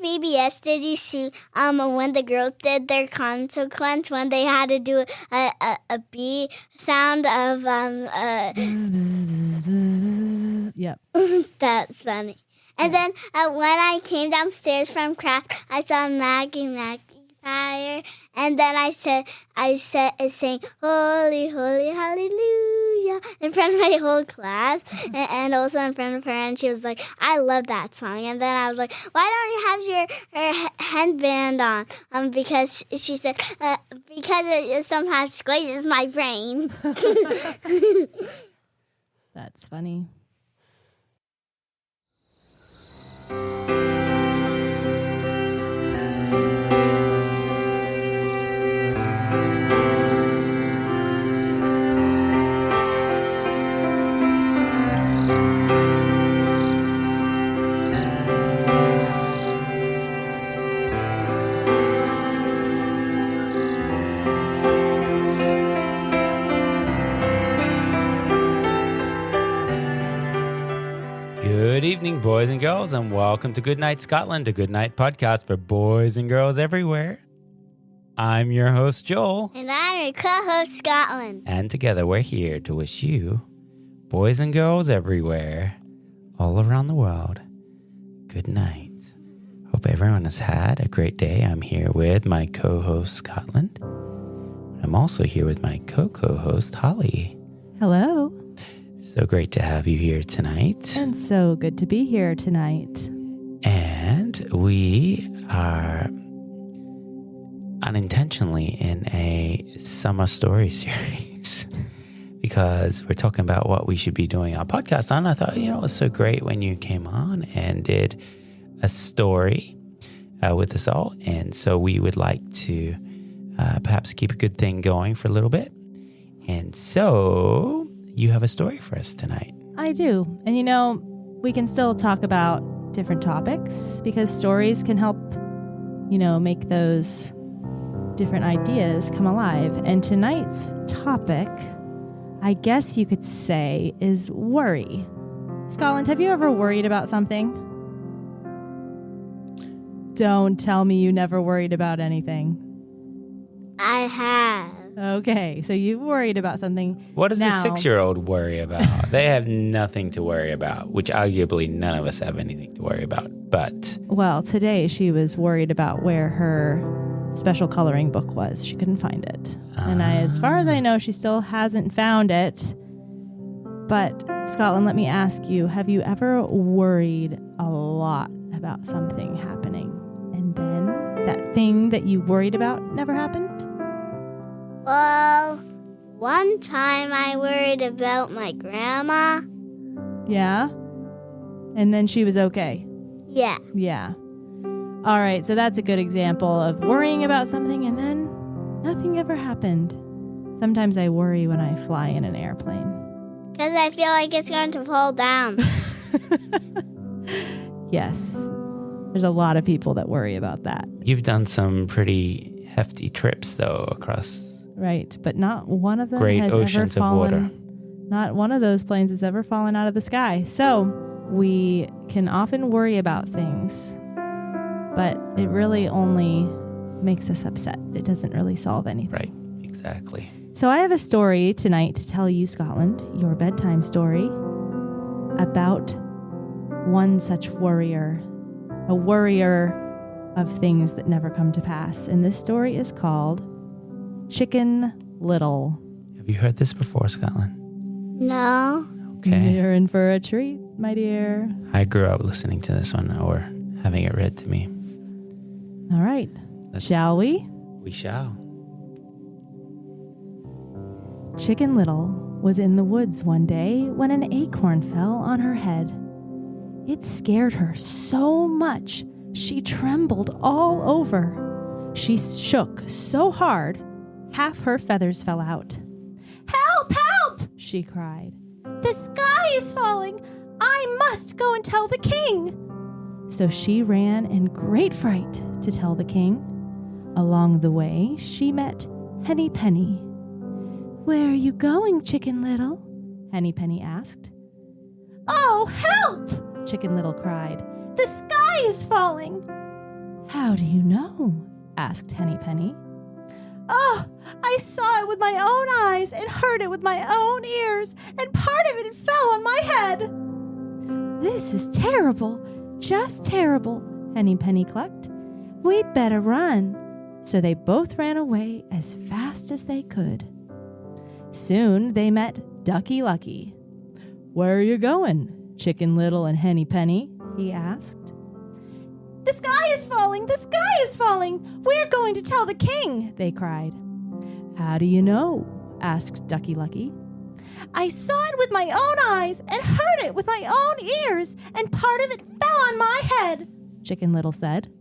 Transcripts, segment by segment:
VBS, did you see when the girls did their consequence when they had to do a B sound of Yep. That's funny. And then when I came downstairs from craft, I saw Maggie Magnifier, and then I sang Holy, Holy, Hallelujah in front of my whole class, and also in front of her, and she was like, I love that song. And then I was like, why don't you have your headband on? Because she said, because it sometimes squeezes my brain. That's funny. Good evening, boys and girls, and welcome to Goodnight Scotland, a goodnight podcast for boys and girls everywhere. I'm your host, Joel. And I'm your co-host, Scotland. And together we're here to wish you, boys and girls everywhere, all around the world, good night. Hope everyone has had a great day. I'm here with my co-host, Scotland. I'm also here with my co-host, Holly. Hello. So great to have you here tonight. And so good to be here tonight. And we are unintentionally in a summer story series because we're talking about what we should be doing our podcast on. I thought, it was so great when you came on and did a story with us all. And so we would like to perhaps keep a good thing going for a little bit. And so you have a story for us tonight. I do. And we can still talk about different topics because stories can help, make those different ideas come alive. And tonight's topic, I guess you could say, is worry. Scotland, have you ever worried about something? Don't tell me you never worried about anything. I have. Okay, so you've worried about something. What does a 6-year-old worry about? They have nothing to worry about, which arguably none of us have anything to worry about. But well, today she was worried about where her special coloring book was. She couldn't find it. And as far as I know, she still hasn't found it. But Scotland, let me ask you, have you ever worried a lot about something happening and then that thing that you worried about never happened? Well, one time I worried about my grandma. Yeah? And then she was okay? Yeah. Yeah. All right, so that's a good example of worrying about something and then nothing ever happened. Sometimes I worry when I fly in an airplane. Because I feel like it's going to fall down. Yes. There's a lot of people that worry about that. you've done some pretty hefty trips, though, across Right, but not one of them great has oceans ever fallen. of water. Not one of those planes has ever fallen out of the sky. So we can often worry about things, but it really only makes us upset. It doesn't really solve anything. Right, exactly. So I have a story tonight to tell you, Scotland, your bedtime story, about one such warrior, a warrior of things that never come to pass. And this story is called Chicken Little. Have you heard this before, Scotland? No. Okay. You're in for a treat, my dear. I grew up listening to this one or having it read to me. All right. Shall we? We shall. Chicken Little was in the woods one day when an acorn fell on her head. It scared her so much she trembled all over. She shook so hard, half her feathers fell out. "Help, help!" she cried. "The sky is falling! I must go and tell the king!" So she ran in great fright to tell the king. Along the way, she met Henny Penny. "Where are you going, Chicken Little?" Henny Penny asked. "Oh, help!" Chicken Little cried. "The sky is falling!" How do you know? Asked Henny Penny. Oh, I saw it with my own eyes and heard it with my own ears, and part of it fell on my head. This is terrible, just terrible, Henny Penny clucked. We'd better run. So they both ran away as fast as they could. Soon they met Ducky Lucky. Where are you going, Chicken Little and Henny Penny? He asked. The sky is falling! The sky is falling! We're going to tell the king, they cried. How do you know? Asked Ducky Lucky. I saw it with my own eyes and heard it with my own ears, and part of it fell on my head, Chicken Little said.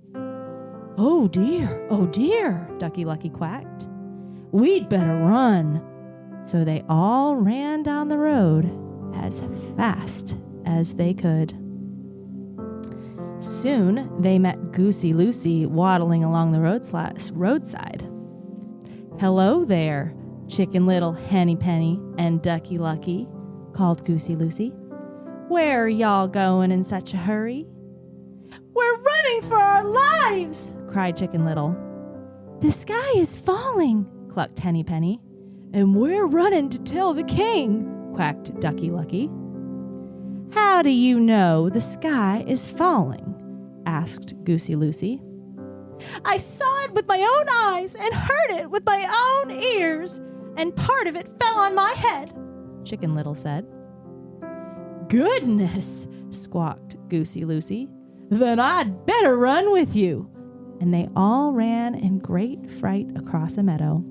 Oh dear, Ducky Lucky quacked. We'd better run. So they all ran down the road as fast as they could. Soon they met Goosey Lucy waddling along the roadside. Hello there, Chicken Little, Henny Penny, and Ducky Lucky, called Goosey Lucy. Where are y'all going in such a hurry? We're running for our lives, cried Chicken Little. The sky is falling, clucked Henny Penny. And we're running to tell the king, quacked Ducky Lucky. How do you know the sky is falling? Asked Goosey Lucy. I saw it with my own eyes and heard it with my own ears, and part of it fell on my head, Chicken Little said. Goodness, squawked Goosey Lucy. Then I'd better run with you. And they all ran in great fright across a meadow.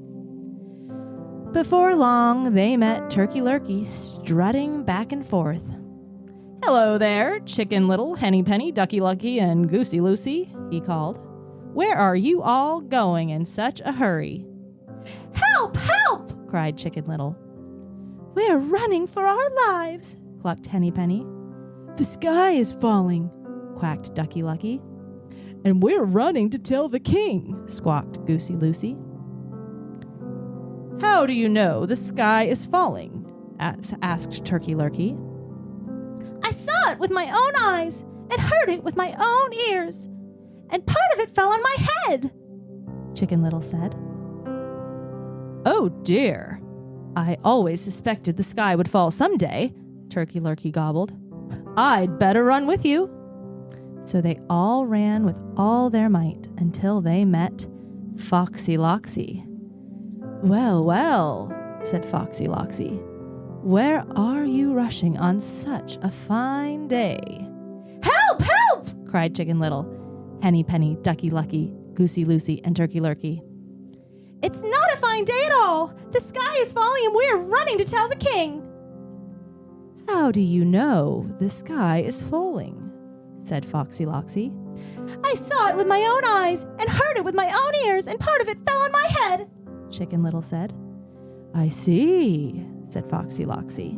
Before long, they met Turkey Lurkey strutting back and forth. Hello there, Chicken Little, Henny Penny, Ducky Lucky, and Goosey Lucy, he called. Where are you all going in such a hurry? Help! Help! Cried Chicken Little. We're running for our lives, clucked Henny Penny. The sky is falling, quacked Ducky Lucky. And we're running to tell the king, squawked Goosey Lucy. How do you know the sky is falling? Asked Turkey Lurkey. I saw it with my own eyes and heard it with my own ears, and part of it fell on my head, Chicken Little said. Oh dear, I always suspected the sky would fall someday, Turkey Lurkey gobbled. I'd better run with you. So they all ran with all their might until they met Foxy Loxy. Well, well, said Foxy Loxy. Where are you rushing on such a fine day? Help! Help! Cried Chicken Little, Henny Penny, Ducky Lucky, Goosey Lucy, and Turkey Lurkey. It's not a fine day at all. The sky is falling and we're running to tell the king. How do you know the sky is falling? Said Foxy Loxy. I saw it with my own eyes and heard it with my own ears, and part of it fell on my head, Chicken Little said. I see, said Foxy Loxy.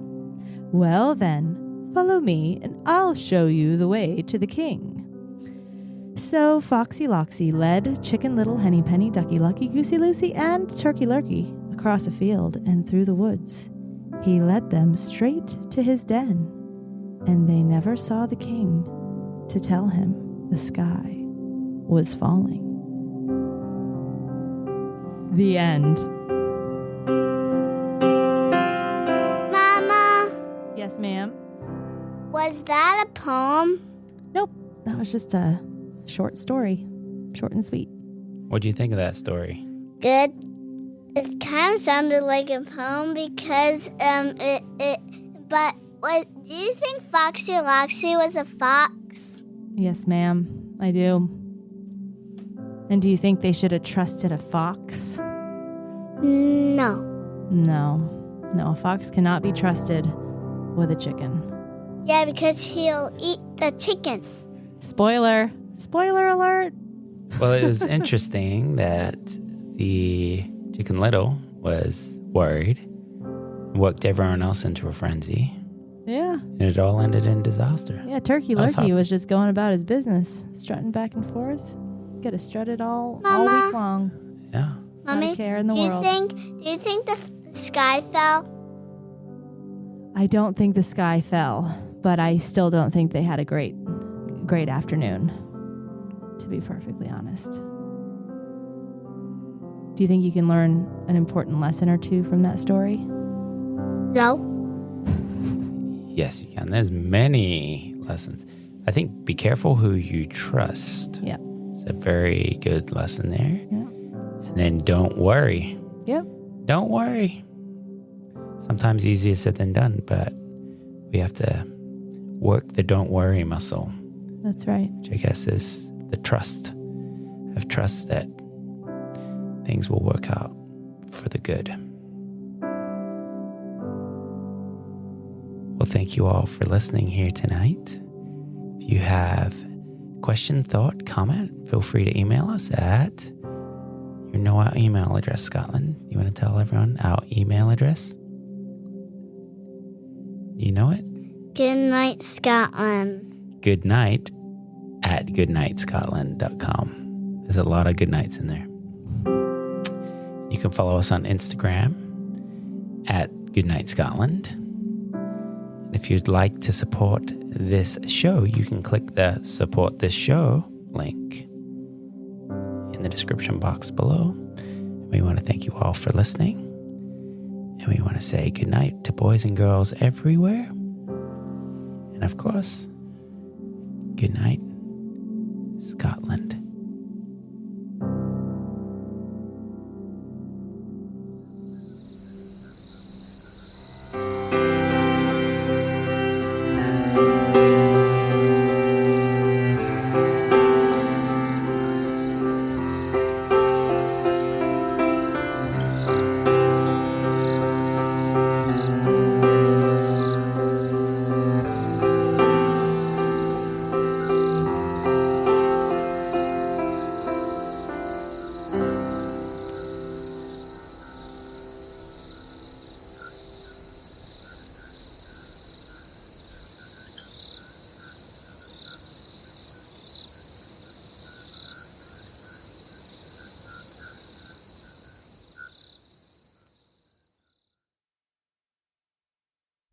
Well then, follow me and I'll show you the way to the king. So Foxy Loxy led Chicken Little, Henny Penny, Ducky Lucky, Goosey Lucy, and Turkey Lurkey across a field and through the woods. He led them straight to his den, and they never saw the king to tell him the sky was falling. The end. Mama, Yes, ma'am? was that a poem? Nope, that was just a short story. Short and sweet. What do you think of that story? Good. It kind of sounded like a poem because but what do you think Foxy Loxy was a fox? Yes, ma'am, I do. And do you think they should have trusted a fox? No. No, a fox cannot be trusted with a chicken. Yeah, because he'll eat the chicken. Spoiler alert. Well, it was interesting that the Chicken Little was worried, worked everyone else into a frenzy, Yeah. and it all ended in disaster. Yeah, Turkey That was Lurkey hot. was just going about his business, strutting back and forth. Could have strutted all Mama. week long. Yeah. Mommy, Not a care in the do world. you think the sky fell? I don't think the sky fell, but I still don't think they had a great afternoon. to be perfectly honest. Do you think you can learn an important lesson or two from that story? No. Yes, you can. There's many lessons. I think be careful who you trust. Yeah. It's a very good lesson there. Yeah. And then don't worry. Yep. Don't worry. Sometimes easier said than done, but we have to work the don't worry muscle. That's right. Which I guess is the trust. Have trust that things will work out for the good. Well, thank you all for listening here tonight. If you have question, thought, comment, feel free to email us at, you know our email address, Scotland. You want to tell everyone our email address? You know it? Goodnight Scotland. Goodnight at goodnightscotland.com. There's a lot of good nights in there. You can follow us on Instagram at Goodnight Scotland. And if you'd like to support this show, you can click the support this show link in the description box below. We want to thank you all for listening. And we want to say goodnight to boys and girls everywhere. And of course, good night, Scotland.